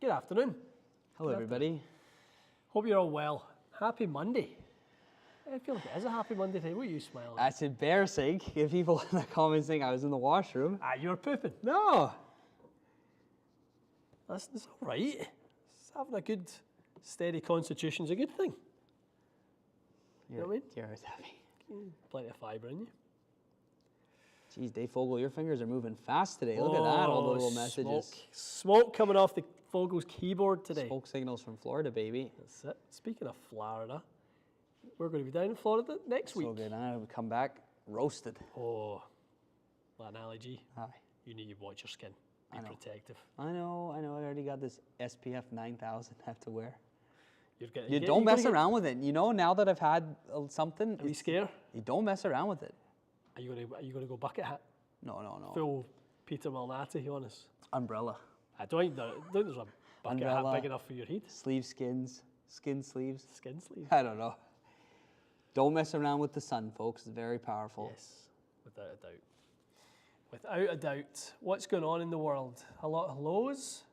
Good afternoon. Hello, everybody. Hope you're all well. Happy Monday. I feel like it is a happy Monday today. What are you smiling at? That's embarrassing if people in the comments think I was in the washroom. Ah, you're pooping. No. That's all right. Having a good, steady constitution's a good thing. You know what I mean? You're always happy. Plenty of fibre in you. Jeez, Dave Fogel, your fingers are moving fast today. Look at that, all the little messages. Smoke coming off the Fogel's keyboard today. Smoke signals from Florida, baby. That's it. Speaking of Florida, we're going to be down in Florida next week. So good. I would come back roasted. Oh, that analogy. Aye. You need to watch your skin. Be protective. I know. I already got this SPF 9000 I have to wear. You don't mess around with it. You know, now that I've had something. Are you scared? You don't mess around with it. Are you going to go bucket hat? No. Full Peter Malnati on us. Umbrella. I don't think there's a bucket hat big enough for your head. Skin sleeves. Skin sleeves. I don't know. Don't mess around with the sun, folks. It's very powerful. Yes, without a doubt. Without a doubt. What's going on in the world? A lot of hellos.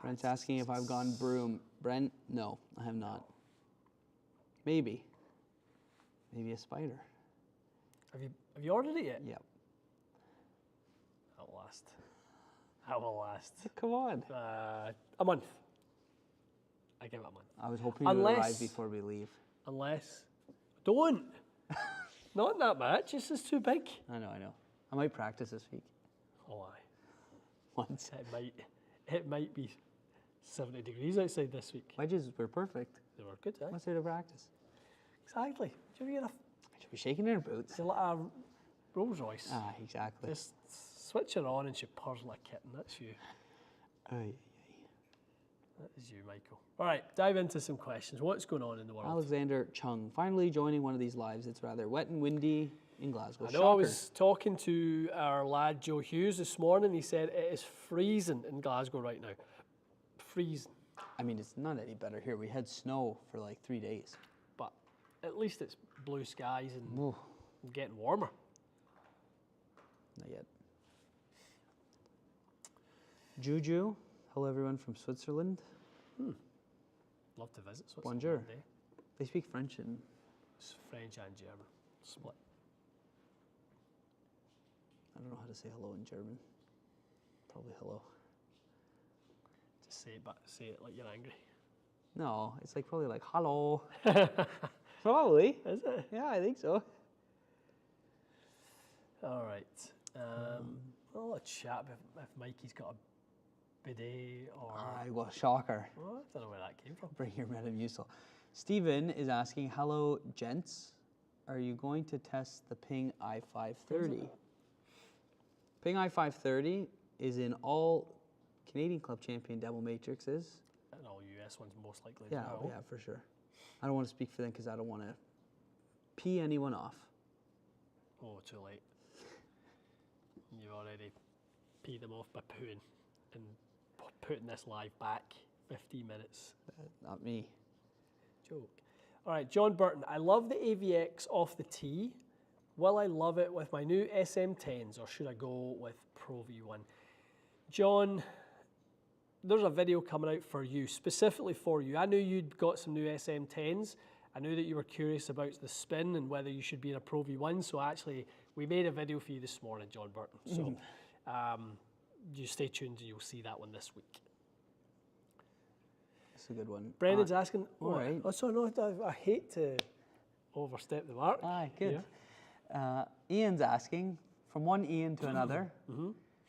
Brent's asking if I've gone broom. Brent, no, I have not. Maybe a spider. Have you ordered it yet? Yep. That'll last. That will last. Come on. A month. I give it a month. I was hoping you would arrive before we leave. Unless, don't. Not that much. This is too big. I know. I might practice this week. Oh, aye. Once. It might be 70 degrees outside this week. Wedges were perfect. They were good, eh? What's there to practice? Exactly. Do you ever get I should be shaking in her boots. It's like a Rolls Royce. Ah, exactly. Just switch her on and she purrs like a kitten. That's you. Aye. That is you, Michael. All right, dive into some questions. What's going on in the world? Alexander Chung, finally joining one of these lives. It's rather wet and windy in Glasgow. I know. I was talking to our lad Joe Hughes this morning. He said it is freezing in Glasgow right now. Freezing. I mean, it's not any better here. We had snow for like 3 days. But at least it's blue skies and getting warmer. Not yet. Juju, hello everyone from Switzerland. Love to visit Switzerland. Bonjour. One day. They speak French and... It's French and German. Split. I don't know how to say hello in German. Probably hello. Just say it like you're angry. No, it's like probably like hello. Probably. Is it? Yeah, I think so. All right. I'll let chat if Mikey's got a bidet or... Aye, well, shocker. Well, I don't know where that came from. Bring your Metamucil. Stephen is asking, hello, gents. Are you going to test the Ping i530? Ping i530 is in all Canadian Club Champion Devil Matrixes. And all US ones most likely as Yeah, well. yeah, for sure. I don't want to speak for them because I don't want to pee anyone off. Oh, too late. You've already peed them off by pooing and putting this live back 15 minutes. Not me. Joke. All right, John Burton. I love the AVX off the tee. Will I love it with my new SM10s or should I go with Pro V1? John, there's a video coming out for you, specifically for you. I knew you'd got some new SM10s. I knew that you were curious about the spin and whether you should be in a Pro V1. So actually, we made a video for you this morning, John Burton. So you stay tuned and you'll see that one this week. That's a good one. Brendan's asking, all right. Oh, so no, I hate to overstep the mark. Aye, good. Ian's asking, from one Ian to another.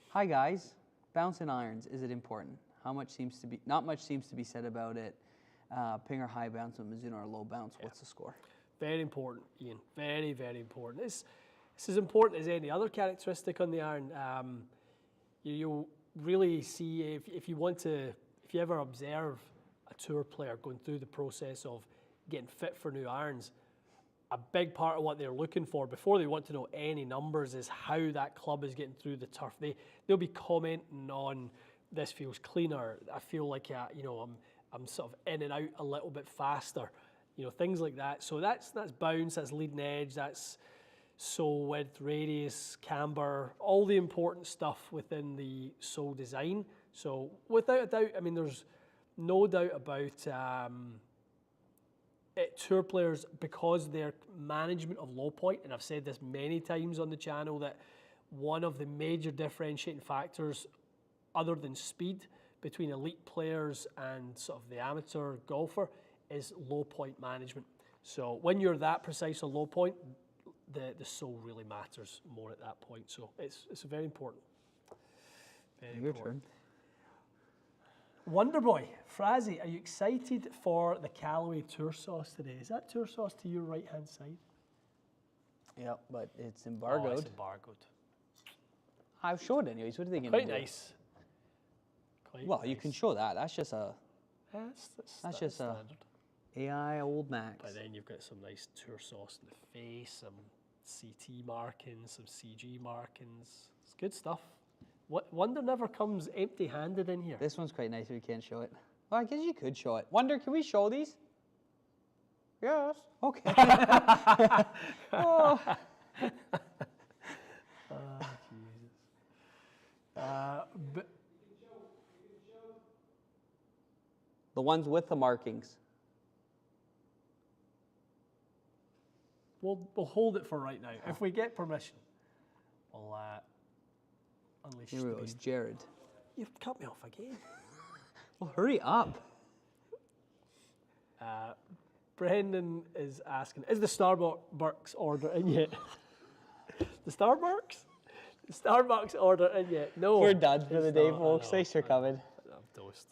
Hi guys, bouncing irons, is it important? Not much seems to be said about it. Ping or high bounce with Mizuno or low bounce, what's the score? Very important, Ian. Very, very important. It's as important as any other characteristic on the iron. You'll really see if you ever observe a tour player going through the process of getting fit for new irons, a big part of what they're looking for before they want to know any numbers is how that club is getting through the turf. They'll be commenting on, this feels cleaner, I feel like I'm sort of in and out a little bit faster, things like that. So that's bounce, that's leading edge, that's sole width, radius, camber, all the important stuff within the sole design. So without a doubt, I mean, there's no doubt about tour players, because their management of low point, and I've said this many times on the channel, that one of the major differentiating factors other than speed between elite players and sort of the amateur golfer is low point management. So when you're that precise on low point, the sole really matters more at that point. So it's very important. Very Your important. turn. Wonderboy, Frazzy, are you excited for the Callaway Tour Sauce today? Is that Tour Sauce to your right-hand side? Yeah, but it's Oh, embargoed. it's embargoed. I'll show it anyways. What are they going to Quite do? nice. Quite Well, you nice. can show that. That's just a That's just a- standard. AI old Max. But then you've got some nice Tour Sauce in the face, some CT markings, some CG markings. It's good stuff. Wonder never comes empty-handed in here. This one's quite nice if you can't show it. Well, I guess you could show it. Wonder, can we show these? Yes. Okay. Oh. Jesus. But The ones with the markings. we'll hold it for right now. If we get permission, we'll unleash Here the we go. beast. Jared. You've cut me off again. Well, hurry up. Brendan is asking, is the Starbucks order in yet? The Starbucks order in yet? No. We're done for the it's day, not. I folks. know, Thanks for I know. coming. I'm toast.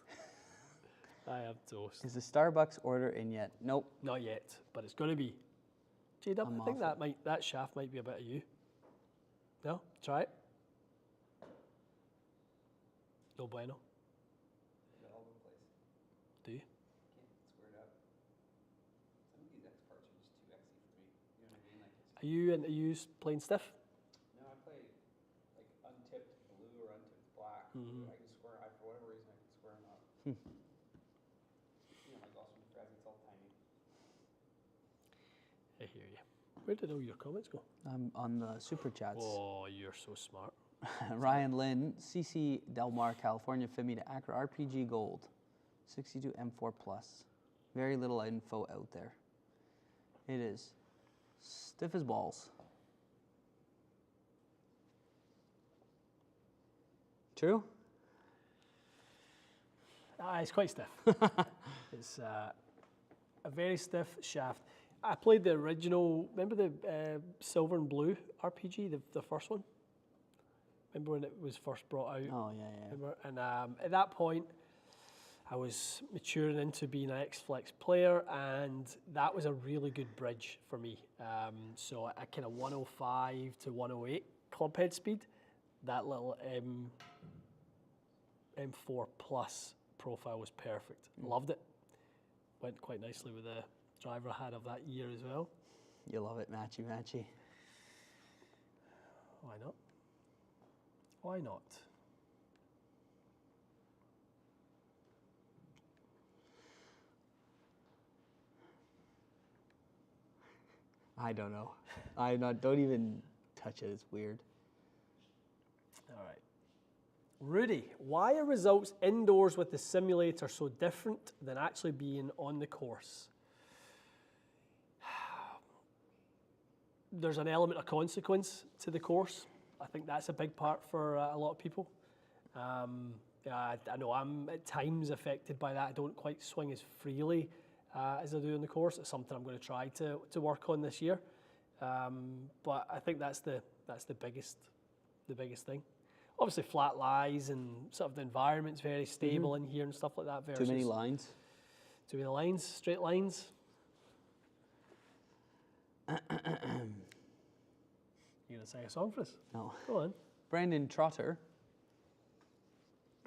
I am toast. Is the Starbucks order in yet? Nope. Not yet, but it's going to be. J-Dub, I'm I think off that shaft might be a bit of you. No? Try it. No bueno. Do you? Are you into use playing stiff? No, I play like untipped blue or untipped black. Mhm. I can square. For whatever reason, I can square them up. You know, my golf swing Frazzy, it's all tiny. I hear you. Where did all your comments go? I'm on the super chats. Oh, you're so smart. Ryan Lynn, CC Del Mar, California, fit me to Acura RPG Gold, 62 M4 Plus. Very little info out there. It is stiff as balls. True? It's quite stiff. It's a very stiff shaft. I played the original, remember the silver and blue RPG, the first one? Remember when it was first brought out? Oh, yeah, yeah. Remember? And at that point, I was maturing into being an X-Flex player, and that was a really good bridge for me. So a kind of 105 to 108 club head speed, that little M4 Plus profile was perfect. Loved it. Went quite nicely with the driver I had of that year as well. You love it, matchy, matchy. Why not? Why not? I don't know. Don't even touch it. It's weird. All right. Rudy, why are results indoors with the simulator so different than actually being on the course? There's an element of consequence to the course. I think that's a big part for a lot of people. I know I'm at times affected by that. I don't quite swing as freely as I do on the course. It's something I'm going to try to work on this year. But I think that's the biggest thing. Obviously, flat lies and sort of the environment's very stable in here and stuff like that. Versus Too many lines. Too many lines, straight lines. You gonna sing a song for us? No. Go on. Brandon Trotton.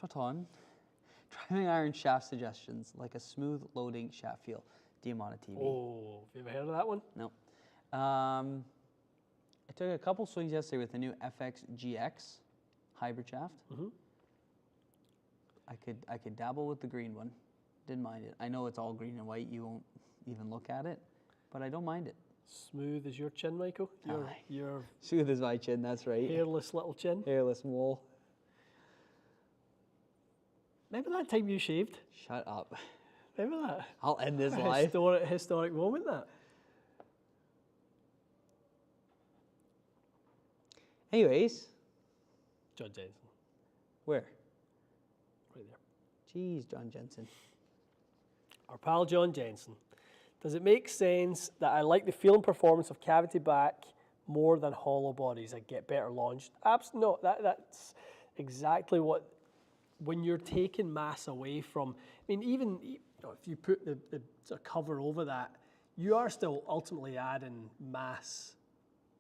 Driving iron shaft suggestions, like a smooth loading shaft feel. DM on a TV. Oh, have you ever heard of that one? No. I took a couple swings yesterday with the new FX GX hybrid shaft. Mm-hmm. I could dabble with the green one. Didn't mind it. I know it's all green and white. You won't even look at it, but I don't mind it. Smooth as your chin, Michael. Your Smooth as my chin, that's right. hairless little chin. Hairless mole. Remember that time you shaved? Shut up. Remember that? I'll end this live. Historic moment, that. Anyways, John Jensen, where? right there. Jeez, John Jensen. Our pal John Jensen. Does it make sense that I like the feel and performance of cavity back more than hollow bodies that get better launched? Absolutely no. That's exactly what, when you're taking mass away from, I mean, even if you put the sort of cover over that, you are still ultimately adding mass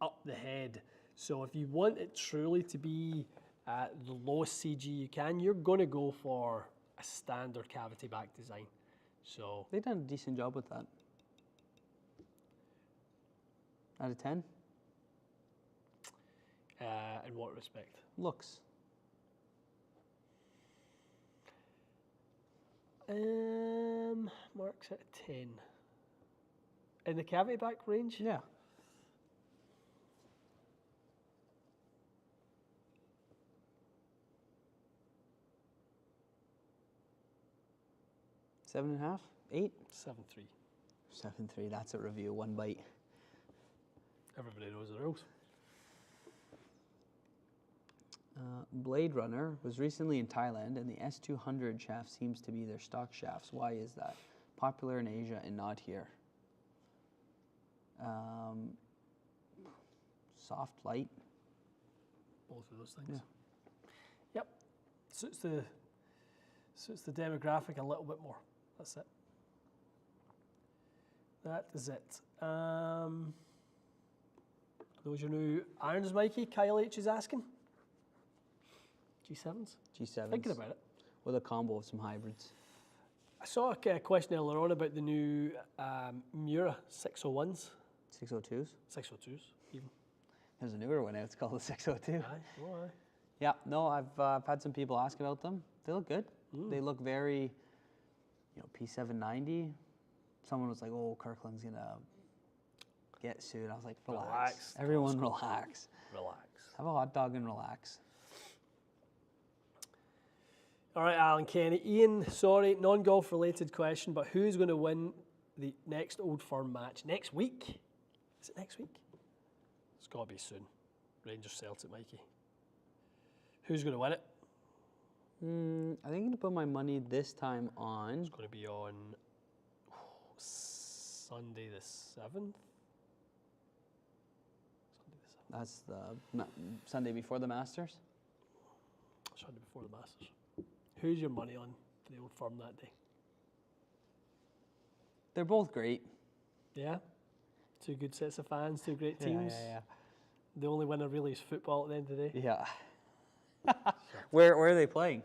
up the head. So if you want it truly to be at the lowest CG you can, you're going to go for a standard cavity back design. So They've done a decent job with that. Out of 10? in what respect? Looks. Mark's at 10. In the cavity back range? Yeah. Seven and a half? 8? 7.3. 7.3. That's a review. One bite. Everybody knows the rules. Blade Runner was recently in Thailand, and the S200 shaft seems to be their stock shafts. Why is that? Popular in Asia and not here. Soft, light. Both of those things. Yeah. Yep. Suits the demographic a little bit more. That's it. That is it. Those your new irons, Mikey? Kyle H is asking. G7s? G7s. Thinking about it. With a combo of some hybrids. I saw a question earlier on about the new Mura 601s. 602s? 602s, even. There's a newer one out. It's called the 602. Aye, oh aye. Yeah, no, I've had some people ask about them. They look good. They look very, P790. Someone was like, "Oh, Kirkland's gonna get sued." I was like, "Relax. Everyone, relax. Relax. Have a hot dog and relax." All right, Alan Kenny. Ian, sorry, non-golf related question, but who's going to win the next Old Firm match next week? Is it next week? It's got to be soon. Rangers Celtic, Mikey. Who's going to win it? I think I'm gonna put my money this time on. It's going to be on Sunday the 7th. That's the Sunday before the Masters. Sunday before the Masters. Who's your money on for the Old Firm that day? They're both great. Yeah? Two good sets of fans, two great teams. Yeah. The only winner really is football at the end of the day. Yeah. Where are they playing?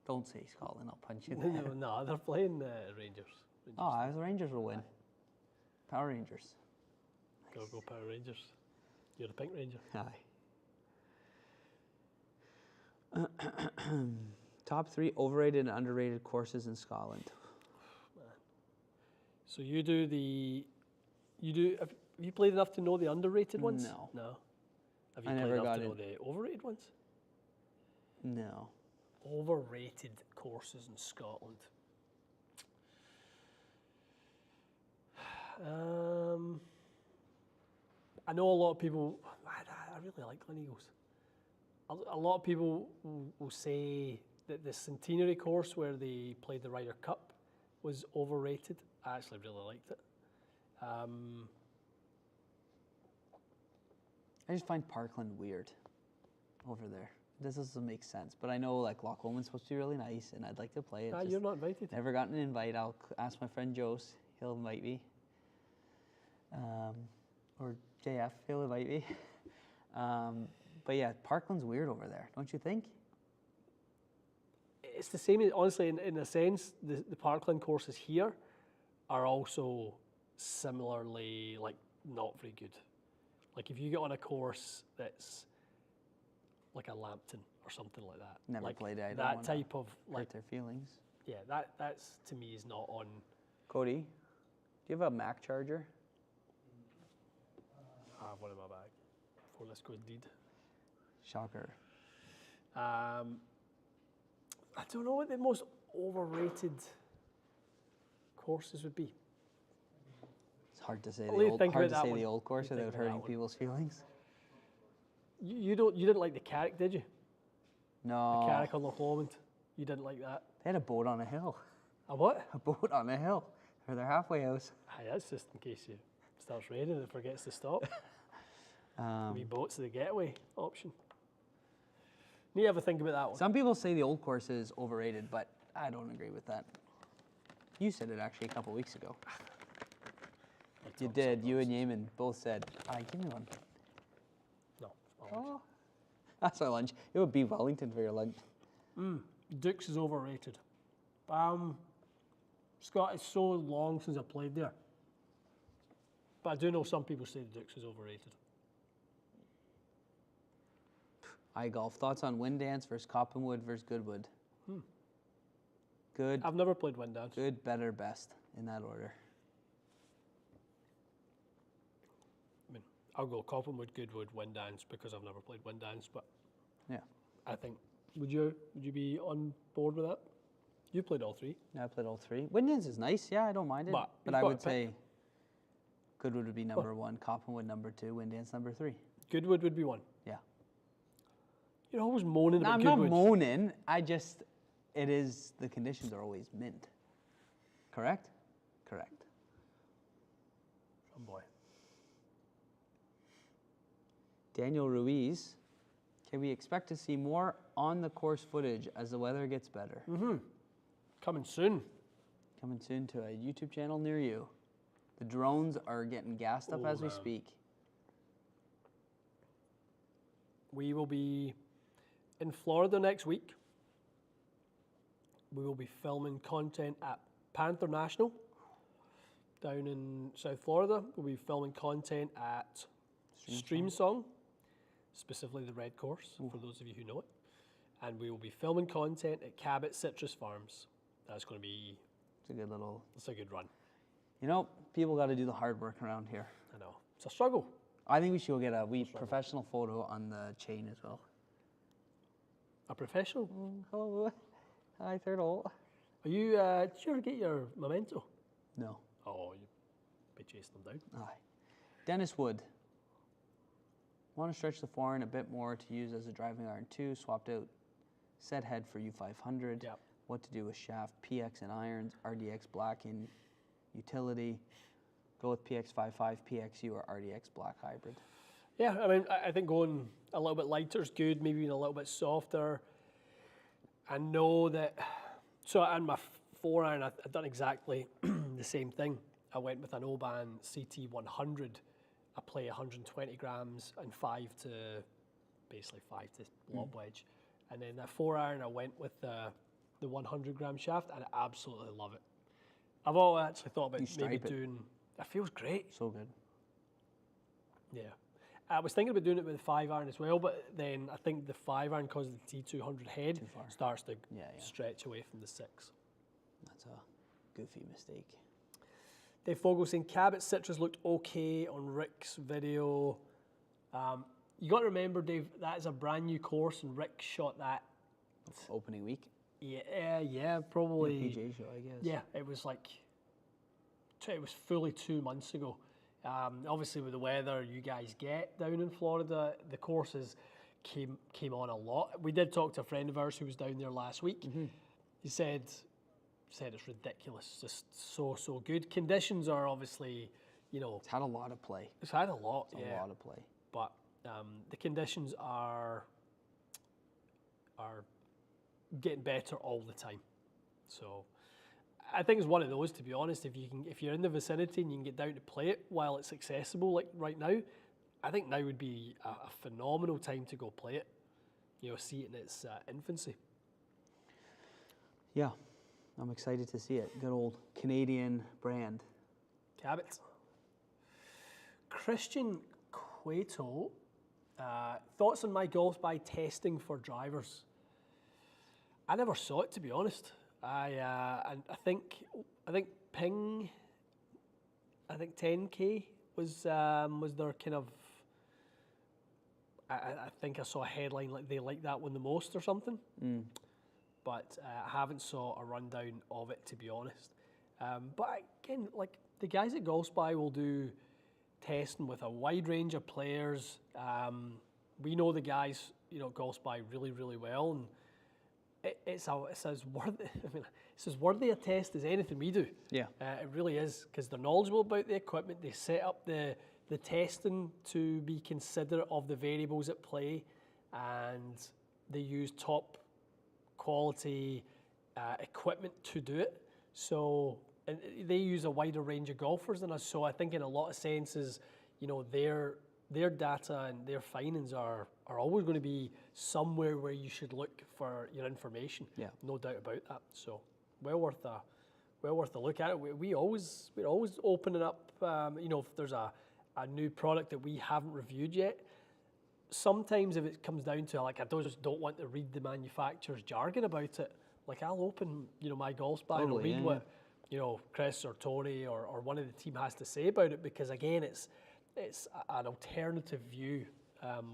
Don't say Scotland, I'll punch you there. No, they're playing Rangers. Oh, the Rangers will win. Power Rangers. Go Power Rangers. You're the Pink Ranger. Aye. Top 3 overrated and underrated courses in Scotland. Man. So have you played enough to know the underrated ones? No. Have you I played never enough got to know it. the overrated ones? No. Overrated courses in Scotland. I know a lot of people. I really like Gleneagles. A lot of people will say that the Centenary course where they played the Ryder Cup was overrated. I actually really liked it. I just find Parkland weird over there. This doesn't make sense, but I know like Loch Lomond's supposed to be really nice, and I'd like to play it. You're not invited. Never gotten an invite. I'll ask my friend Jose. He'll invite me. Or JF, he'll invite me. But yeah, Parkland's weird over there, don't you think? It's the same, honestly, in a sense, the Parkland courses here are also similarly, like, not very good. Like, if you get on a course that's like a Lambton or something like that. Never played it. I don't that wanna type of, hurt their feelings. Yeah, that's, to me, is not on. Cody, do you have a Mac charger? I have one in my bag before this goes deed. Shocker. I don't know what the most overrated courses would be. It's hard to say I'll leave the old, think hard about to that say one. the old course Leave think without about that hurting one. people's feelings. You didn't like the Carrick, did you? The No. Carrick on Loch Lomond. You didn't like that. They had a boat on a hill. A what? A boat on a hill for their halfway house. Aye, that's just in case it starts raining and it forgets to stop. Wee boats are the getaway option. Need to have a think about that one. Some people say the old course is overrated, but I don't agree with that. You said it actually a couple weeks ago. You did. You and Yeaman both said, give me one. No. Oh, that's my lunch. It would be Wellington for your lunch. Dukes is overrated. Scott, it's so long since I played there. But I do know some people say the Dukes is overrated. iGolf. Thoughts on Windance versus Coppenwood versus Goodwood? Good, I've never played Windance. good, better, best in that order. I mean, I'll go Coppenwood, Goodwood, Windance because I've never played Windance. But Yeah. I think would you be on board with that? You played all three. Yeah, I played all three. Windance is nice. Yeah, I don't mind it. But But you've I got would to pick. say Goodwood would be number one, Coppenwood number two, Windance number three. Goodwood would be one. Yeah. You're always moaning No, about I'm not Goodwood. moaning. The conditions are always mint. Correct? Correct. Oh boy. Daniel Ruiz, can we expect to see more on the course footage as the weather gets better? Coming soon. Coming soon to a YouTube channel near you. The drones are getting gassed up as we man. speak. We will be in Florida next week. We will be filming content at Panther National down in South Florida. We'll be filming content at Streamsong, specifically the Red Course, for those of you who know it. And we will be filming content at Cabot Citrus Farms. That's going to be, It's a good little. it's a good run. You know, people got to do the hard work around here. I know. It's a struggle. I think we should go get a wee professional photo on the chain as well. A professional. Hello. Hi, Turtle. Are you, did you ever get your memento? No. Oh, you be chasing them down. Aye. Dennis Wood. Want to stretch the forehand a bit more to use as a driving iron too. Swapped out set head for U500. Yep. What to do with shaft, PX and irons, RDX black in utility. Go with PX55, PXU or RDX black hybrid. Yeah, I mean, I think going a little bit lighter is good, maybe even a little bit softer. I know that, so on my forehand, I've done exactly the same thing. I went with an Oban CT100. I play 120 grams and 5 to lob wedge. And then that 4-iron, I went with the 100-gram shaft, and I absolutely love it. I've all actually thought about You stripe maybe it. doing, it feels great. So good. Yeah. I was thinking about doing it with the 5-iron as well, but then I think the 5-iron, because of the T200 head, Too far. starts to Yeah. stretch away from the 6. That's a goofy mistake. Dave Fogel saying Cabot Citrus looked okay on Rick's video. You got to remember, Dave, that is a brand new course, and Rick shot that. Opening week. Yeah, probably. PGA show, I guess. Yeah, it was fully 2 months ago. Obviously, with the weather you guys get down in Florida, the courses came on a lot. We did talk to a friend of ours who was down there last week. He said it's ridiculous, just so good. Conditions are obviously, It's had a lot of play. it's had a lot, It's yeah, a lot of play. but the conditions are getting better all the time. So I think it's one of those, to be honest. If you're in the vicinity and you can get down to play it while it's accessible, like right now, I think now would be a phenomenal time to go play it. See it in its infancy. Yeah, I'm excited to see it. Good old Canadian brand. Cabot. Christian Cueto, thoughts on my golf by testing for drivers? I never saw it, to be honest. I think ping. I think 10K was their kind of I think I saw a headline like they like that one the most or something. But I haven't saw a rundown of it, to be honest. But again, like the guys at Golf Spy will do testing with a wide range of players. We know the guys, at Golf Spy really, really well, and it's as worthy. I mean, it's as worthy a test as anything we do. Yeah. It really is, because they're knowledgeable about the equipment. They set up the testing to be considerate of the variables at play, and they use top quality equipment to do it. So, and they use a wider range of golfers than us. So I think in a lot of senses, their data and their findings are always going to be somewhere where you should look for your information. Yeah. No doubt about that. So well worth a look at it. We're always opening up. If there's a new product that we haven't reviewed yet, sometimes if it comes down to like I just don't want to read the manufacturer's jargon about it, like I'll open my Golf Spy and I'll read what Chris or Tony or one of the team has to say about it, because again it's an alternative view,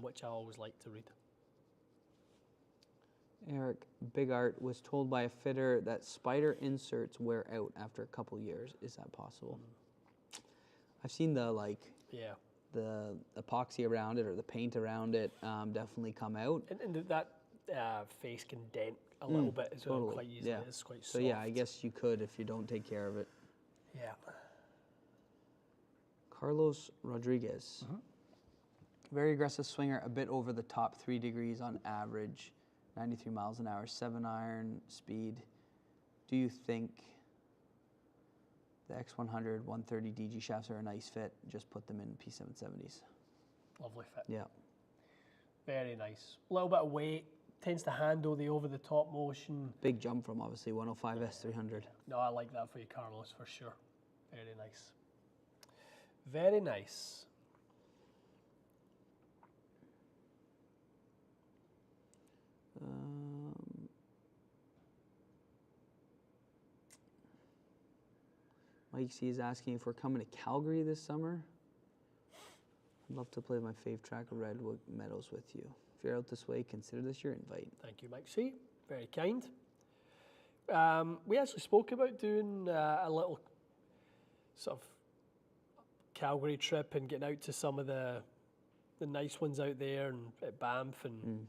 which I always like to read. Eric, Big Art was told by a fitter that spider inserts wear out after a couple years. Is that possible? I've seen the epoxy around it or the paint around it definitely come out. And that face can dent a little bit as well, quite easily. Yeah. It's quite soft. So yeah, I guess you could if you don't take care of it. Yeah. Carlos Rodriguez. Very aggressive swinger, a bit over the top 3 degrees on average, 93 miles an hour, 7-iron speed. Do you think the X100, 130 DG shafts are a nice fit? Just put them in P770s. Lovely fit. Yeah. Very nice. A little bit of weight, tends to handle the over-the-top motion. Big jump from obviously 105 S300. No, I like that for you, Carlos, for sure. Very nice. Very nice. Mike C is asking if we're coming to Calgary this summer. I'd love to play my fave track of Redwood Meadows with you. If you're out this way, consider this your invite. Thank you, Mike C. Very kind. We actually spoke about doing a little sort of Calgary trip and getting out to some of the nice ones out there and at Banff and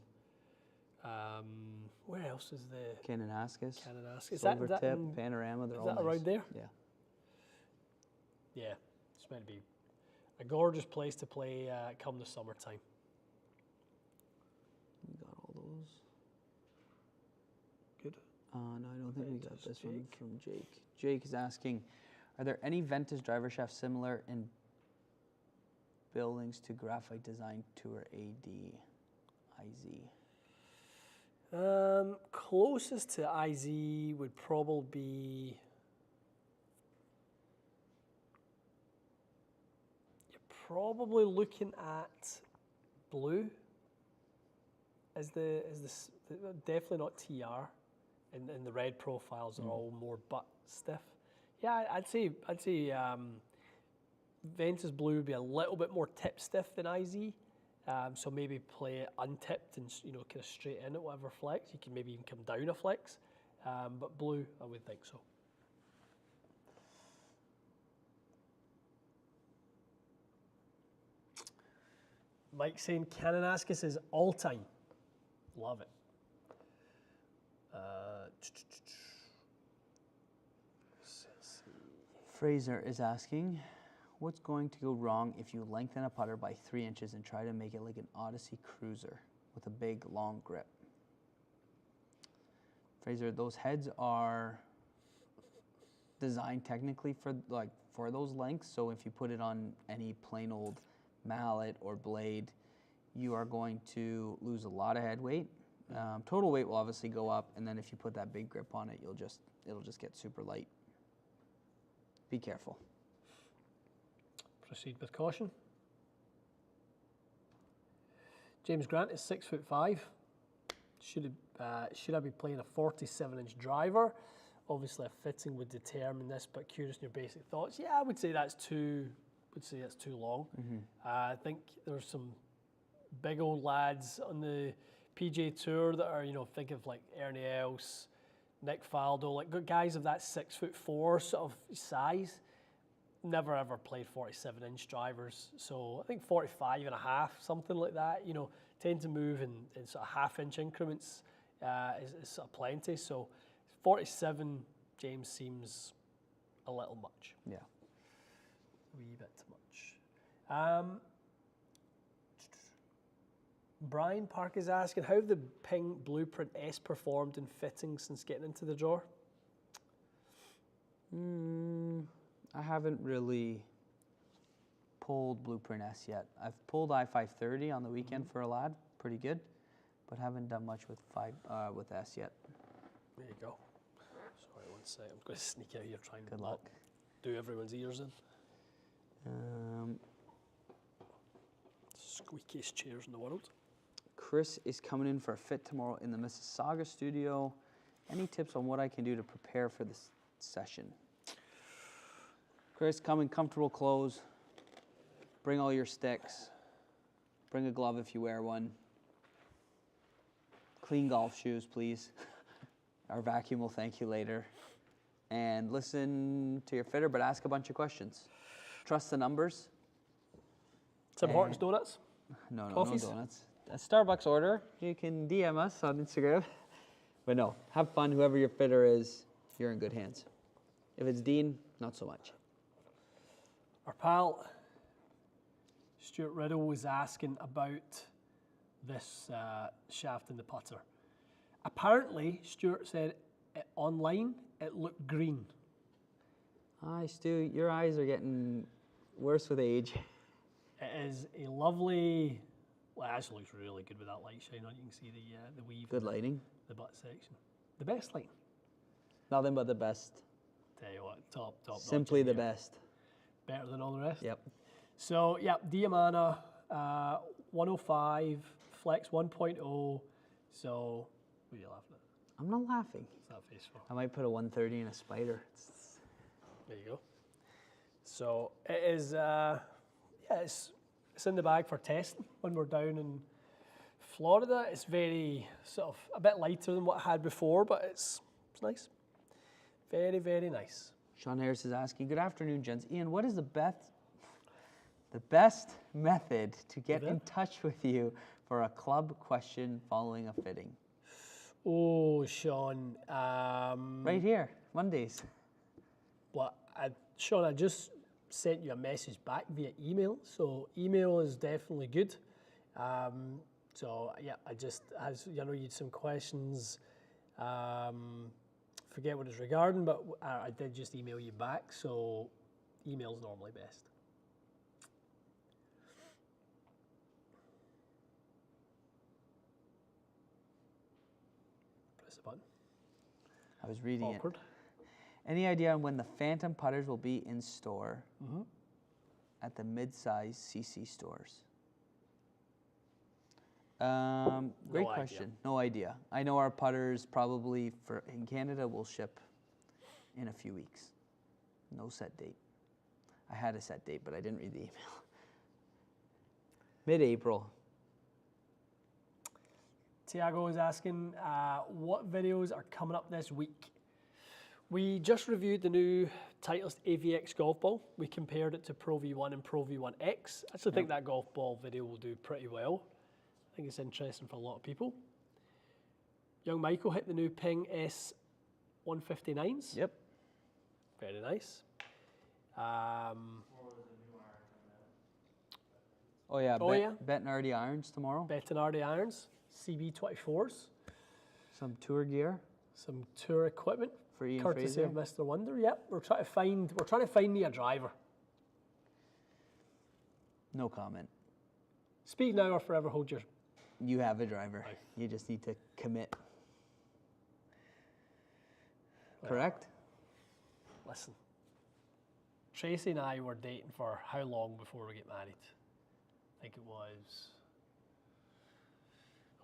where else is the Kananaskis, Silvertip, Panorama, they're all nice. Is that around there? Yeah. Yeah, it's meant to be a gorgeous place to play come the summertime. We got all those. Good. No, I don't think we got this one Jake. from Jake. Jake is asking, are there any Ventus driver shafts similar in buildings to Graphite Design Tour AD IZ? Closest to IZ would probably be. You're probably looking at Blue as the definitely not TR, and the red profiles are all more butt stiff. Yeah, I'd say Ventus Blue would be a little bit more tip stiff than IZ. So maybe play it untipped and kind of straight in at whatever flex. You can maybe even come down a flex, but Blue, I would think so. Mike saying Kananaskis is all time. Love it. Fraser is asking, what's going to go wrong if you lengthen a putter by 3 inches and try to make it like an Odyssey Cruiser with a big, long grip? Fraser, those heads are designed technically for those lengths. So if you put it on any plain old mallet or blade, you are going to lose a lot of head weight. Total weight will obviously go up, and then if you put that big grip on it, it'll just get super light. Be careful. Proceed with caution. James Grant is 6'5". Should I be playing a 47-inch driver? Obviously, a fitting would determine this, but curious in your basic thoughts. Yeah, I would say that's too long. I think there's some big old lads on the PGA Tour that are, think of like Ernie Els, Nick Faldo, like good guys of that 6'4" sort of size. Never ever played 47-inch drivers. So I think 45 and a half, something like that, tend to move in sort of half-inch increments is sort of plenty. So 47, James, seems a little much. Yeah. A wee bit too much. Brian Park is asking, how have the Ping Blueprint S performed in fitting since getting into the drawer? I haven't really pulled Blueprint S yet. I've pulled I-530 on the weekend for a lad, pretty good, but haven't done much with S yet. There you go. Sorry, one second. I'm going to sneak out here trying Good to luck. Do everyone's ears in. Squeakiest chairs in the world. Chris is coming in for a fit tomorrow in the Mississauga studio. Any tips on what I can do to prepare for this session? Chris, come in comfortable clothes. Bring all your sticks. Bring a glove if you wear one. Clean golf shoes, please. Our vacuum will thank you later. And listen to your fitter, but ask a bunch of questions. Trust the numbers. Tim Hortons donuts? No Coffees? donuts. A Starbucks order. You can DM us on Instagram. But no, have fun. Whoever your fitter is, you're in good hands. If it's Dean, not so much. Our pal Stuart Riddle was asking about this shaft in the putter. Apparently, Stuart said online it looked green. Hi, Stu. Your eyes are getting worse with age. It is a lovely. Well, it actually looks really good with that light shine on. You can see the weave. Good lighting. The butt section. The best light. Nothing but the best. Tell you what, top. Simply notch the in here. best. Better than all the rest. Yep. So, yeah, Diamana 105, Flex 1.0. So, what are you laughing at? I'm not laughing. What's that face for? I might put a 130 in a spider. There you go. So, it is, it's in the bag for testing when we're down in Florida. It's very, sort of, a bit lighter than what I had before, but it's nice. Very, very nice. Sean Harris is asking, good afternoon, gents. Ian, what is the best method to get in touch with you for a club question following a fitting? Oh, Sean. Right here, Mondays. Well, Sean, I just sent you a message back via email, so email is definitely good. So yeah, as you had some questions. Forget what it's regarding, but I did just email you back, so email's normally best. Press the button. I was reading Awkward. it. Any idea on when the Phantom putters will be in store at the mid-size CC stores? Great question. No idea. I know our putters probably in Canada will ship in a few weeks. No set date. I had a set date, but I didn't read the email. Mid-April. Tiago is asking, what videos are coming up this week? We just reviewed the new Titleist AVX golf ball. We compared it to Pro V1 and Pro V1X. I actually think that golf ball video will do pretty well. I think it's interesting for a lot of people. Young Michael hit the new Ping S159s. Yep. Very nice. Bettinardi irons tomorrow. Bettinardi irons, CB24s. Some tour gear. Some tour equipment. For Ian courtesy Fraser. of Mr. Wonder. Yep, we're trying to find me a driver. No comment. Speak now or forever hold your. You have a driver. Right. You just need to commit. Correct? Listen, Tracy and I were dating for how long before we get married? I think it was.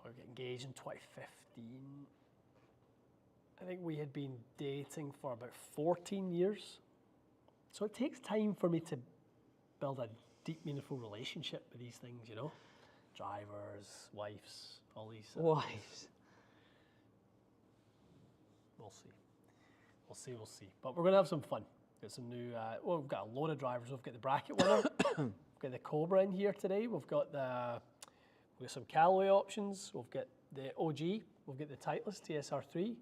We got engaged in 2015. I think we had been dating for about 14 years. So it takes time for me to build a deep, meaningful relationship with these things, you know? drivers, wives, all these. Wives. We'll see. We'll see. We'll see. But we're going to have some fun. Got some new. Well, we've got a load of drivers. We've got the bracket winner. We've got the Cobra in here today. We've got some Calgary options. We've got the OG. We've got the Titleist TSR3.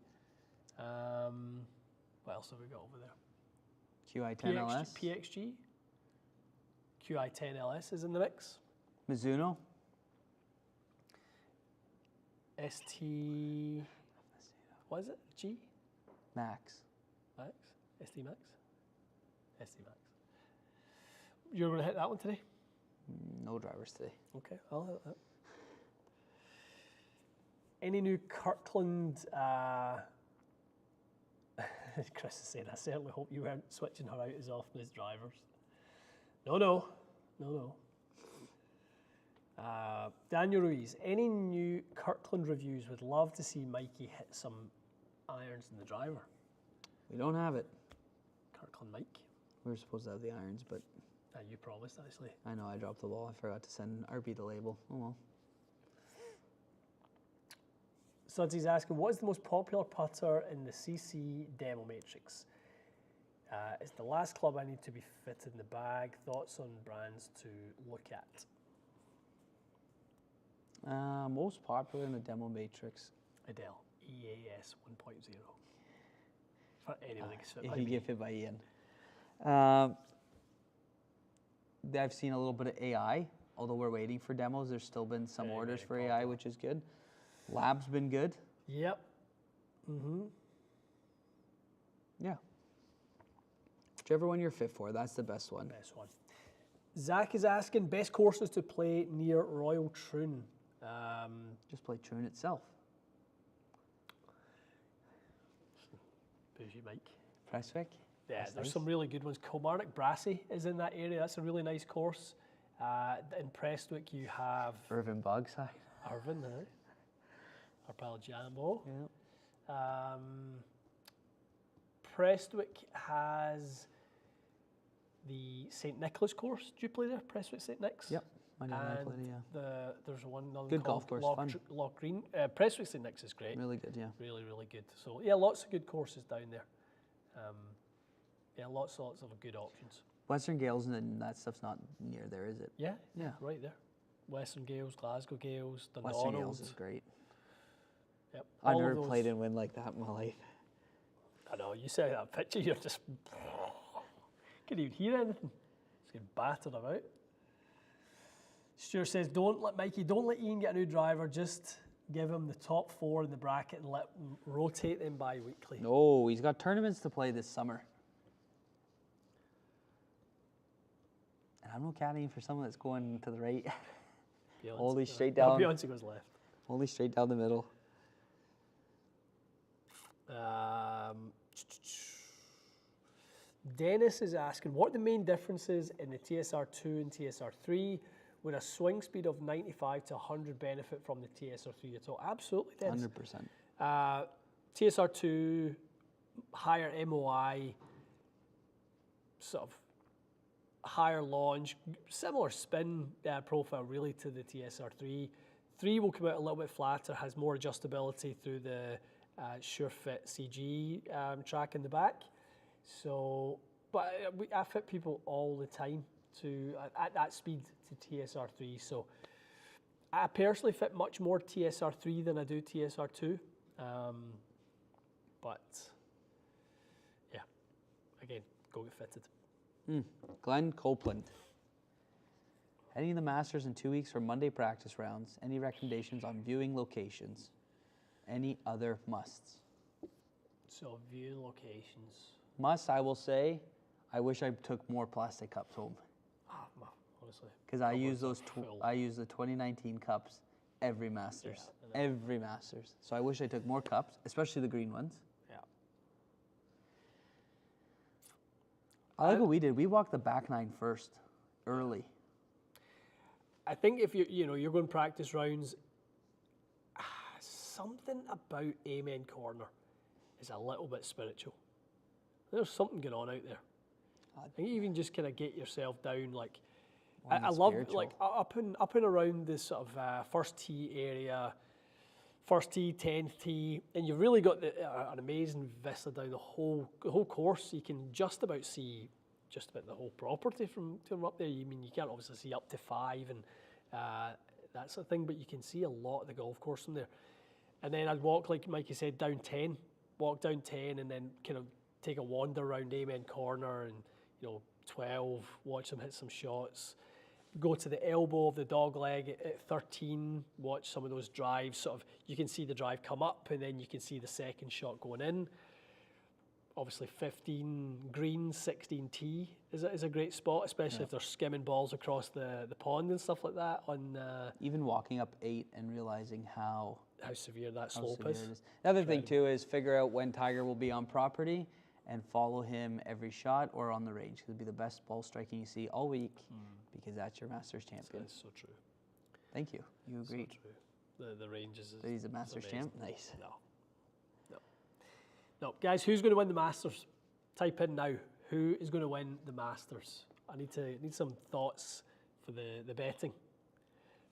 What else have we got over there? QI10LS. PXG. QI10LS is in the mix. Mizuno. ST. What is it? G? Max. Max? ST Max? ST Max. You're going to hit that one today? No drivers today. Okay, I'll hit that. Any new Kirkland? Chris is saying, I certainly hope you weren't switching her out as often as drivers. No. Daniel Ruiz, any new Kirkland reviews? Would love to see Mikey hit some irons in the driver. We don't have it. Kirkland Mike. We were supposed to have the irons, but You promised, actually. I know I dropped the ball. I forgot to send RB the label. Oh well. Sudsy's asking, what is the most popular putter in the CC demo matrix? It's the last club I need to be fitted in the bag. Thoughts on brands to look at? Most popular in the demo matrix. Adele, EAS 1.0. For anyone that gets fit If by you me. get fit by Ian. I've seen a little bit of AI, although we're waiting for demos. There's still been some Very, orders very for AI, popular. which is good. Lab's been good. Yep. Mm-hmm. Yeah. Whichever one you're fit for, that's the best one. Best one. Zach is asking, best courses to play near Royal Troon. Just play Troon itself. Bougie Mike. Prestwick. Yeah, That's there's nice. some really good ones. Kilmarnock Brassey is in that area. That's a really nice course. In Prestwick, you have Irvin Bogside. Irvin, our pal Jambo. Yeah. Prestwick has the St Nicholas course. Do you play there, Prestwick St Nick's? Yep. I know I And played it, yeah. there's another Good called golf course, fun. Loch Green. Prestwick St Nick's is great. Really good, yeah. Really, really good. So yeah, lots of good courses down there. Yeah, lots of good options. Western Gales and that stuff's not near there, is it? Yeah, Yeah. right there. Western Gales, Glasgow Gales, Western Dundonald. Gales is great. Yep. I've all of never those- played in wind like that in my life. I know, you see that picture, you're just... Can't even hear anything. Just getting battered about. Stuart says, don't let Ian get a new driver, just give him the top 4 in the bracket and let him rotate them bi-weekly. No, he's got tournaments to play this summer. And I'm not caddying for someone that's going to the right. Beyonce, Only straight no, down. Beyonce goes left. Only straight down the middle. Dennis is asking, what are the main differences in the TSR2 and TSR3? Would a swing speed of 95 to 100 benefit from the TSR3 at all? Absolutely, Dennis. 100%. TSR2, higher MOI, sort of higher launch, similar spin profile really to the TSR3. 3 will come out a little bit flatter, has more adjustability through the SureFit CG track in the back. So, but I fit people all the time to at that speed to TSR3. So I personally fit much more TSR3 than I do TSR2. But yeah, again, go get fitted. Glenn Copeland. Heading the Masters in 2 weeks for Monday practice rounds. Any recommendations on viewing locations? Any other musts? So view locations. Must, I will say, I wish I took more plastic cups home. Honestly. Because I use cupboards those. are full. I use the 2019 cups every Masters. Yeah, Every Masters. So I wish I took more cups, especially the green ones. Yeah. I like what we did. We walked the back 9 first, early. I think if you're going practice rounds, something about Amen Corner is a little bit spiritual. There's something going on out there. I think you even just kind of get yourself down, like I love like up and around this sort of first tee area, first tee, 10th tee, and you've really got an amazing vista down the whole course. You can just about see just about the whole property from up there. You mean you can't obviously see up to 5 and that sort of thing, but you can see a lot of the golf course from there. And then I'd walk, like Mikey said, down 10, walk down 10, and then kind of take a wander around Amen Corner and 12, watch them hit some shots. Go to the elbow of the dog leg at 13, watch some of those drives. Sort of, you can see the drive come up, and then you can see the second shot going in. Obviously, 15 green, 16 tee is a great spot, especially if they're skimming balls across the pond and stuff like that. Even walking up 8 and realizing how severe that slope is. The other thing too is figure out when Tiger will be on property and follow him every shot or on the range. It'll be the best ball striking you see all week because that's your Masters champion. That's so true. Thank you. You agreed. So true. The range is. He's a Masters champ. Nice. No, guys, who's going to win the Masters? Type in now. Who is going to win the Masters? I need some thoughts for the betting.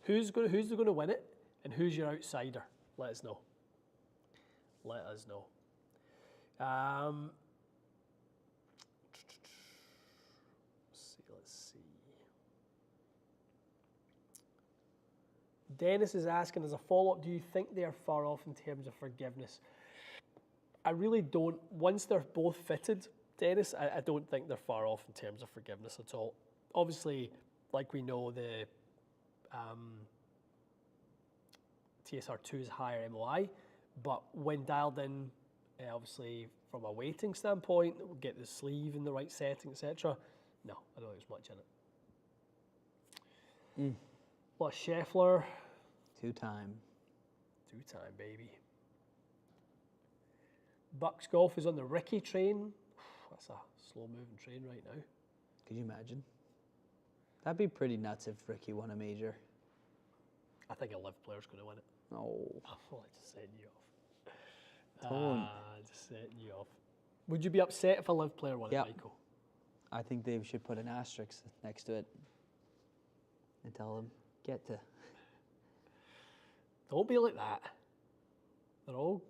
Who's going to win it, and who's your outsider? Let us know. Let's see. Dennis is asking, as a follow-up, do you think they are far off in terms of forgiveness? I really don't. Once they're both fitted, Dennis, I don't think they're far off in terms of forgiveness at all. Obviously, like we know, the TSR2 is higher MOI, but when dialed in, obviously from a weighting standpoint, get the sleeve in the right setting, etc. No, I don't think there's much in it. Well, Scheffler. Two-time, baby. Bucks Golf is on the Ricky train. That's a slow-moving train right now. Could you imagine? That'd be pretty nuts if Ricky won a major. I think a live player's going to win it. No. Oh, I just setting you off. Just setting you off. Would you be upset if a live player won it, Michael? I think they should put an asterisk next to it and tell them, get to. Don't be like that. They're all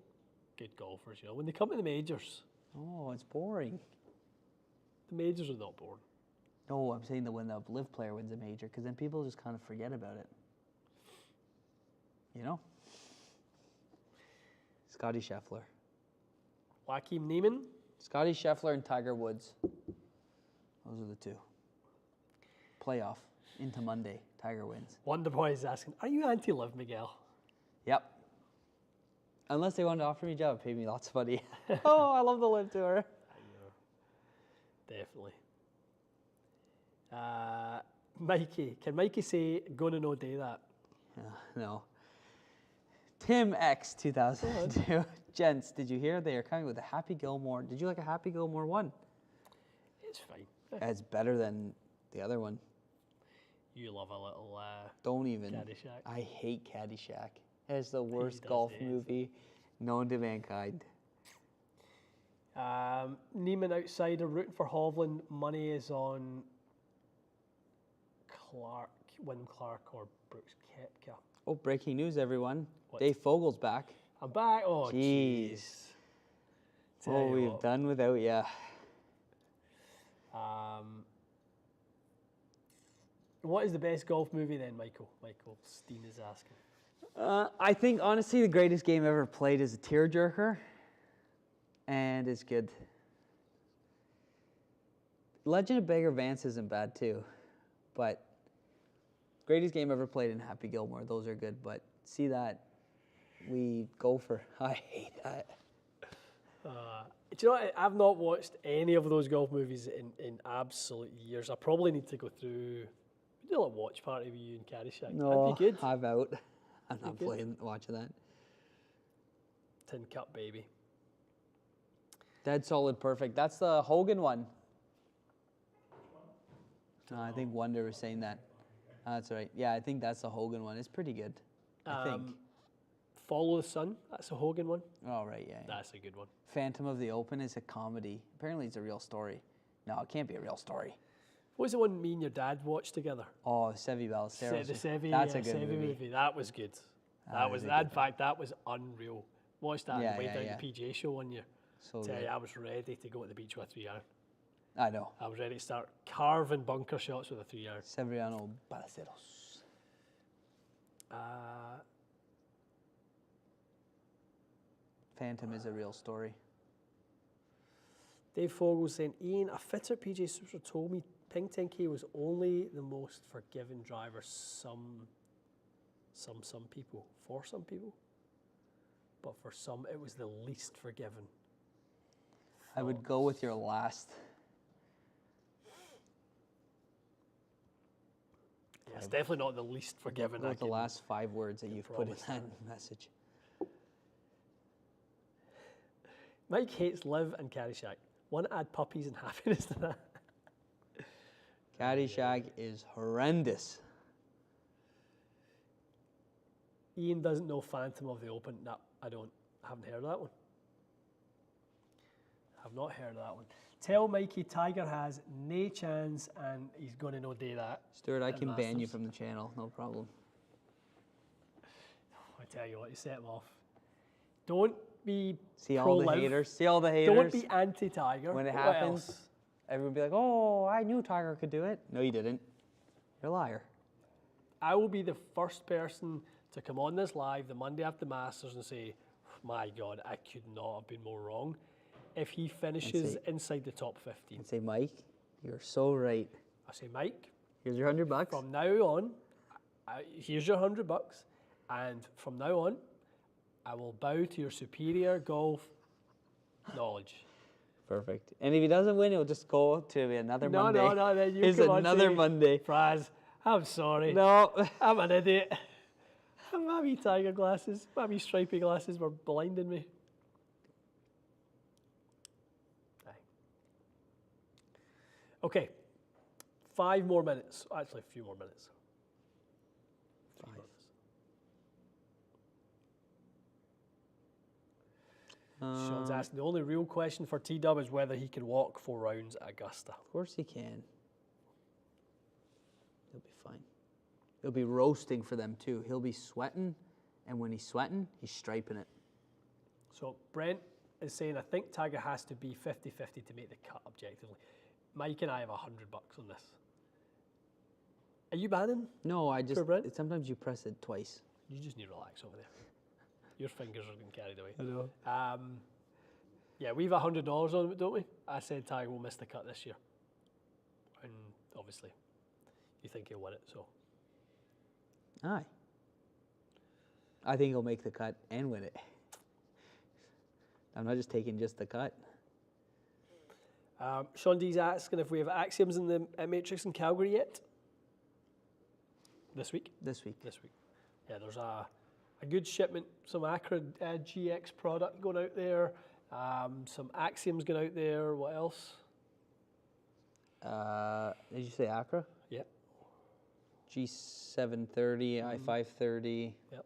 good golfers, when they come to the majors. Oh, it's boring. The majors are not boring. No, I'm saying that when the live player wins a major, because then people just kind of forget about it. Scotty Scheffler. Joaquin Niemann. Scotty Scheffler and Tiger Woods. Those are the two. Playoff into Monday. Tiger wins. Wonderboy is asking, are you anti-live, Miguel? Yep. Unless they wanted to offer me a job, pay me lots of money. Oh, I love the live tour. I know. Definitely. Mikey. Can Mikey say, gonna no day that? No. Tim X 2002. Gents, did you hear they are coming with a Happy Gilmore? Did you like a Happy Gilmore 1? It's fine. It's better than the other one. You love a little Don't even. Caddyshack. I hate Caddyshack. It's the worst golf movie known to mankind. Neiman outsider rooting for Hovland. Money is on Wyndham Clark or Brooks Koepka. Oh, breaking news, everyone. What? Dave Fogel's back. I'm back. Oh, jeez. Oh, we've done without you. What is the best golf movie then, Michael? Michael Steen is asking. I think, honestly, the greatest game ever played is a tearjerker, and it's good. Legend of Bagger Vance isn't bad, too, but greatest game ever played in Happy Gilmore, those are good, but see that, we go for, I hate that. Do you know what? I've not watched any of those golf movies in absolute years. I probably need to go through, do a watch party with you and Caddyshack. No, that'd be good. I'm out. I'm not watching that. Tin Cup, baby. Dead solid, perfect. That's the Hogan one. No, I think Wonder was saying that. That's right. Yeah, I think that's the Hogan one. It's pretty good, I think. Follow the Sun, that's a Hogan one. Oh, right, yeah. That's a good one. Phantom of the Open is a comedy. Apparently it's a real story. No, it can't be a real story. What was the one me and your dad watched together? Oh, Sevi Ballesteros. The Sevi, That's a yeah, good Sevi movie. That was good. That was, is a in fact, that was unreal. Watched that on Yeah, the way yeah, down yeah. the PGA show one year. So Tell good. you, I was ready to go to the beach with a 3 iron. I know. I was ready to start carving bunker shots with a 3 iron. Severiano Ballesteros. Phantom is a real story. Dave Fogel saying, Ian, a fitter PGA Super told me Ping 10K was only the most forgiving driver some people. For some people. But for some, it was the least forgiving. I would go with your last. Yeah, it's definitely not the least forgiving. Go with the last 5 words that you've put in that message. Mike hates live and Caddyshack. Want to add puppies and happiness to that? Caddyshack is horrendous. Ian doesn't know Phantom of the Open. No, I don't. I haven't heard of that one. I've not heard of that one. Tell Mikey Tiger has no chance and he's going to no do that. Stuart, I at can ban you Masters. from the channel, no problem. I tell you what, you set him off. Don't be See all the pro-live. haters. See all the haters. Don't be anti-Tiger. When it What happens, else? everyone be like, "Oh, I knew Tiger could do it." No, you didn't. You're a liar. I will be the first person to come on this live the Monday after the Masters and say, my God, I could not have been more wrong. If he finishes inside the top 15. And say, Mike, you're so right. I say, Mike, Here's your $100. from now on, here's your $100, and from now on, I will bow to your superior golf knowledge. Perfect. And if he doesn't win, he'll just go to another Monday. No, then you It's come on another to- Monday. Fraz, I'm sorry. No. I'm an idiot. My wee Tiger glasses, my wee stripy glasses were blinding me. Aye. Okay, 5 more minutes. Actually, a few more minutes. 3 minutes. Sean's asking, the only real question for T-Dub is whether he can walk 4 rounds at Augusta. Of course he can. He'll be fine. He'll be roasting for them too. He'll be sweating, and when he's sweating, he's striping it. So Brent is saying, I think Tiger has to be 50-50 to make the cut objectively. Mike and I have $100 on this. Are you banning? No, I just, For Brent? sometimes you press it twice. You just need to relax over there. Your fingers are getting carried away. I know. Yeah, we've $100 on it, don't we? I said Tiger will miss the cut this year. And obviously, you think he'll win it, so. Aye. I think he'll make the cut and win it. I'm not just taking just the cut. Sean D's asking if we have Axioms in the Matrix in Calgary yet. This week? This week. This week. Yeah, there's a good shipment, some Acra GX product going out there, some Axioms going out there. What else? Did you say Acra? Yeah. G730, I530. Yep.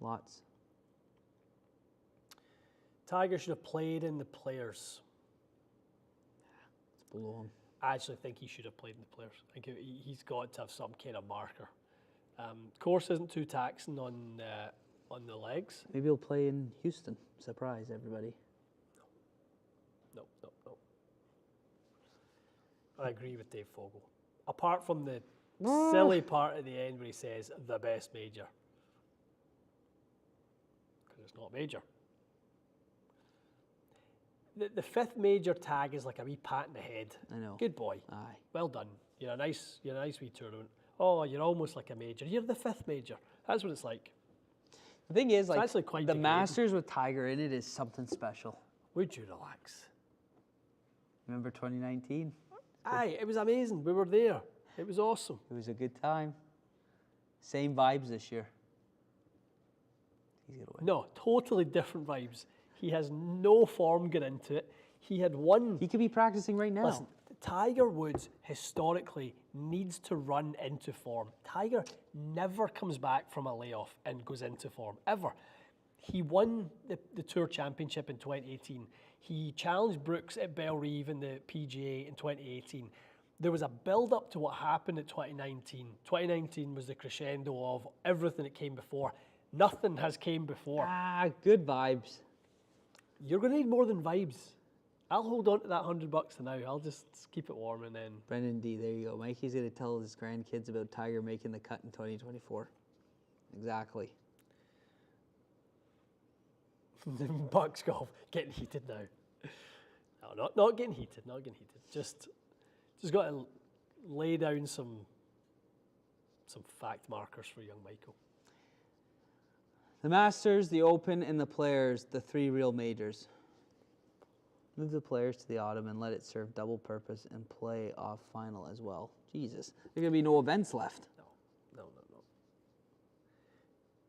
Lots. Tiger should have played in the Players. It's below him. I actually think he should have played in the Players. I think he's got to have some kind of marker. Course isn't too taxing on the legs. Maybe he'll play in Houston. Surprise everybody. No. I agree with Dave Fogel. Apart from the silly part at the end where he says the best major. Because it's not a major. The 5th major tag is like a wee pat in the head. I know. Good boy. Aye. Well done. You're a nice wee tournament. Oh, you're almost like a major. You're the 5th major. That's what it's like. The thing is, like, actually quite the degrading. Masters with Tiger in it is something special. Would you relax? Remember 2019? Aye, it was amazing. We were there. It was awesome. It was a good time. Same vibes this year. He's gonna win. No, totally different vibes. He has no form going into it. He had one. He could be practicing right now. Listen, Tiger Woods historically needs to run into form. Tiger never comes back from a layoff and goes into form, ever. He won the Tour Championship in 2018. He challenged Brooks at Belle Reve in the PGA in 2018. there was a build-up to what happened at 2019. 2019 was the crescendo of everything that came before. Nothing has came before. Good vibes. You're going to need more than vibes. I'll hold on to that $100 for now. I'll just keep it warm and then. Brendan D, there you go. Mikey's going to tell his grandkids about Tiger making the cut in 2024. Exactly. Bucks golf getting heated now. No, not getting heated. Not getting heated. Just got to lay down some fact markers for young Michael. The Masters, the Open, and the Players, the 3 real majors. Move the Players to the autumn and let it serve double purpose and play off final as well. Jesus, there are going to be no events left. No.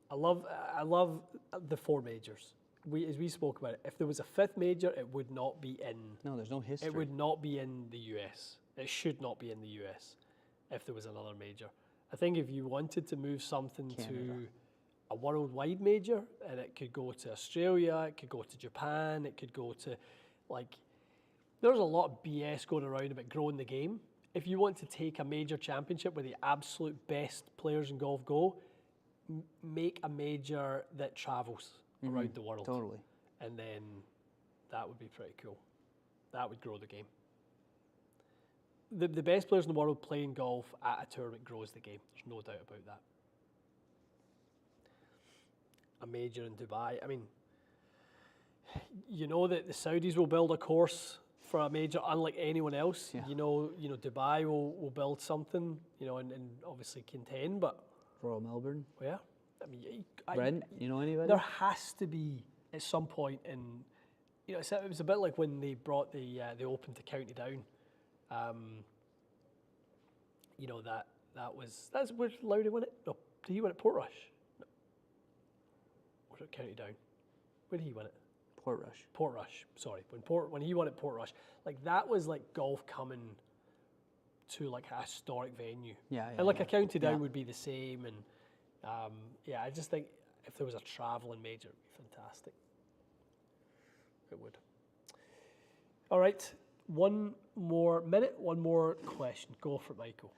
I love the 4 majors. As we spoke about it, if there was a 5th major, it would not be in. No, there's no history. It would not be in the US. It should not be in the US if there was another major. I think if you wanted to move something to a worldwide major, and it could go to Australia, it could go to Japan, it could go to, there's a lot of BS going around about growing the game. If you want to take a major championship where the absolute best players in golf go, make a major that travels around the world. Totally. And then that would be pretty cool. That would grow the game. The best players in the world playing golf at a tournament grows the game. There's no doubt about that. A major in Dubai. I mean, you know that the Saudis will build a course for a major unlike anyone else. Yeah. You know, Dubai will build something, and obviously contend, but Royal Melbourne. yeah. I mean, Brent, you know anybody? there has to be at some point in, it was a bit like when they brought the Open to County Down. That's where Lowry won it. No, did he win at Portrush? No. Or at County Down? Where did he win it? Portrush. Sorry, when he won at Portrush, that was like golf coming to like a historic venue. Yeah. And a County Down would be the same, and I just think if there was a travelling major, it'd be fantastic. It would. All right, one more minute, one more question. Go for it, Michael.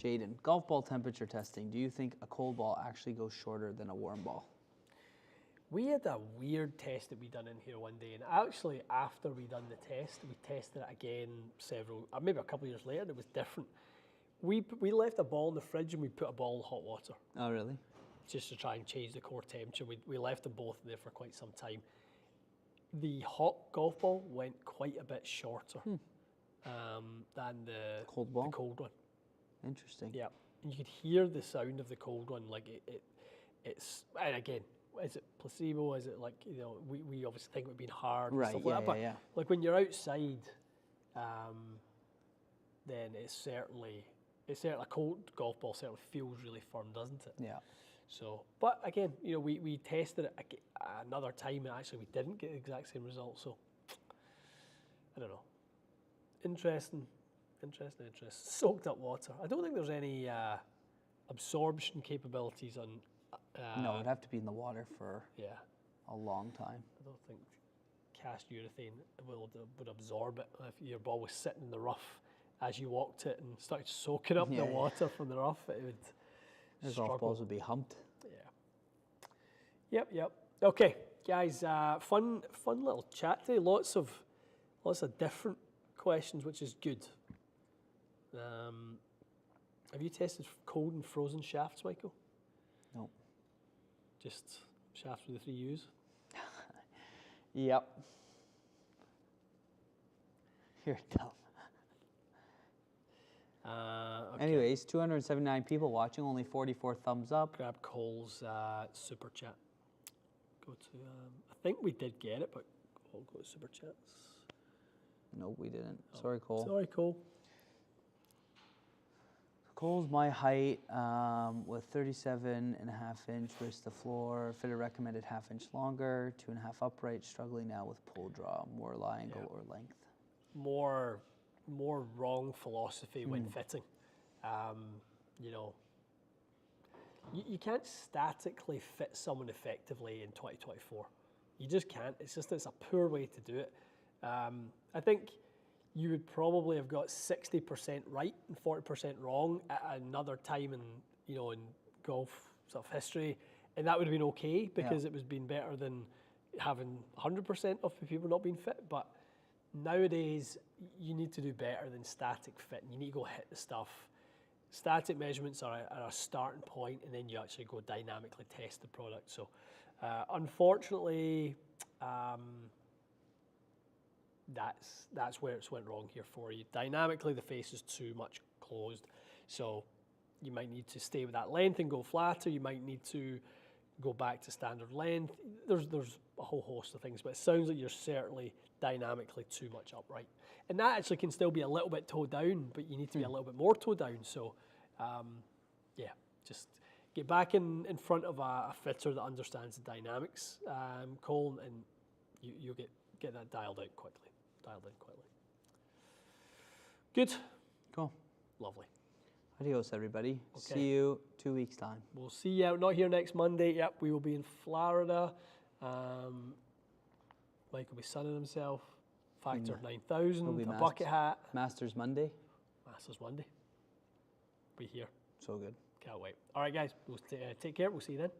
Jaden, golf ball temperature testing. Do you think a cold ball actually goes shorter than a warm ball? We had a weird test that we done in here one day, and actually after we done the test, we tested it again maybe a couple of years later, and it was different. We left a ball in the fridge and we put a ball in hot water. Oh, really? Just to try and change the core temperature. We left them both there for quite some time. The hot golf ball went quite a bit shorter than the cold ball? The cold one. Interesting. Yeah, and you could hear the sound of the cold one. It's and again, is it placebo? Is it we obviously think it would be hard, right? And stuff Yeah, like that, yeah. But when you're outside, then it's certainly a cold golf ball certainly feels really firm, doesn't it? Yeah. So, but again, we tested it another time, and actually we didn't get the exact same result. So, I don't know. Interesting. Soaked up water. I don't think there's any absorption capabilities on. No, it'd have to be in the water for a long time. I don't think cast urethane would absorb it if your ball was sitting in the rough as you walked it and started soaking up the water from the rough. It would. The golf balls would be humped. Yeah. Yep. Okay, guys. Fun little chat today. Lots of different questions, which is good. Have you tested cold and frozen shafts, Michael? No. Just shafts with the 3 U's? Yep. You're dumb. Okay. Anyways, 279 people watching, only 44 thumbs up. Grab Cole's super chat. Go to, I think we did get it, but we'll go to super chats. No, we didn't. Sorry, Cole. Sorry, Cole. Cole's my height with 37 and a half inch wrist to floor. Fitter recommended half inch longer, 2.5 upright. Struggling now with pull draw, more lie angle or length. More wrong philosophy when fitting. You can't statically fit someone effectively in 2024. You just can't. It's a poor way to do it. I think you would probably have got 60% right and 40% wrong at another time in golf sort of history, and that would have been okay because it was been better than having 100% of the people not being fit. But nowadays, you need to do better than static fit. You need to go hit the stuff. Static measurements are a starting point, and then you actually go dynamically test the product. So, unfortunately, that's where it's went wrong here for you. Dynamically, the face is too much closed, so you might need to stay with that length and go flatter. You might need to go back to standard length. There's a whole host of things, but it sounds like you're certainly dynamically too much upright. And that actually can still be a little bit toe down, but you need to be a little bit more toe down. So, just get back in front of a fitter that understands the dynamics, Colin, and you'll get that dialed in quickly. Good. Cool. Lovely. Adios, everybody. Okay. See you 2 weeks' time. We'll see you out, not here next Monday. Yep, we will be in Florida. Mike will be sunning himself. Factor 9,000, a bucket hat. Masters Monday. Masters Monday. Be here. So good. Can't wait. All right, guys. We'll take care. We'll see you then.